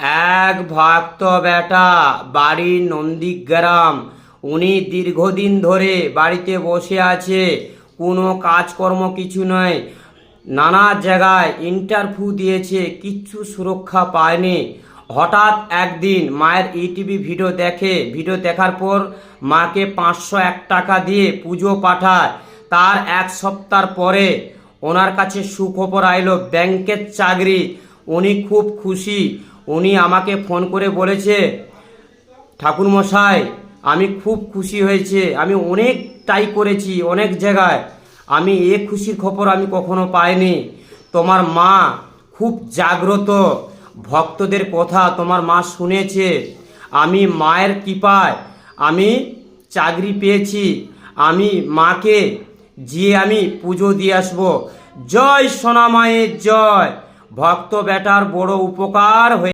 এক ভক্ত বেটা, বাড়ি নন্দীগ্রাম। উনি দীর্ঘদিন ধরে বাড়িতে বসে আছে, কোনো কাজকর্ম কিছু নয়। নানা জায়গায় ইন্টারভিউ দিয়েছে, কিচ্ছু সুরক্ষা পায়নি। হঠাৎ একদিন মায়ের ইউটিউবে ভিডিও দেখার পর মাকে 501 টাকা দিয়ে পুজো পাঠায়। তার এক সপ্তাহ পরে ওনার কাছে সুখবর আইলো, ব্যাংকের চাকরি। উনি খুব খুশি। উনি আমাকে ফোন করে বলেছে, ঠাকুরমশাই আমি খুব খুশি হয়েছে, আমি অনেক ট্রাই করেছি অনেক জায়গায়, আমি এ খুশির খবর আমি কখনো পাইনি। তোমার মা খুব জাগ্রত, ভক্তদের কথা তোমার মা শুনেছে। আমি মায়ের কৃপায় আমি চাকরি পেয়েছি। আমি মাকে আমি পুজো দিয়ে আসবো। জয় সোনা মায়ের জয়। ভক্ত বেটার বড় উপকার হয়ে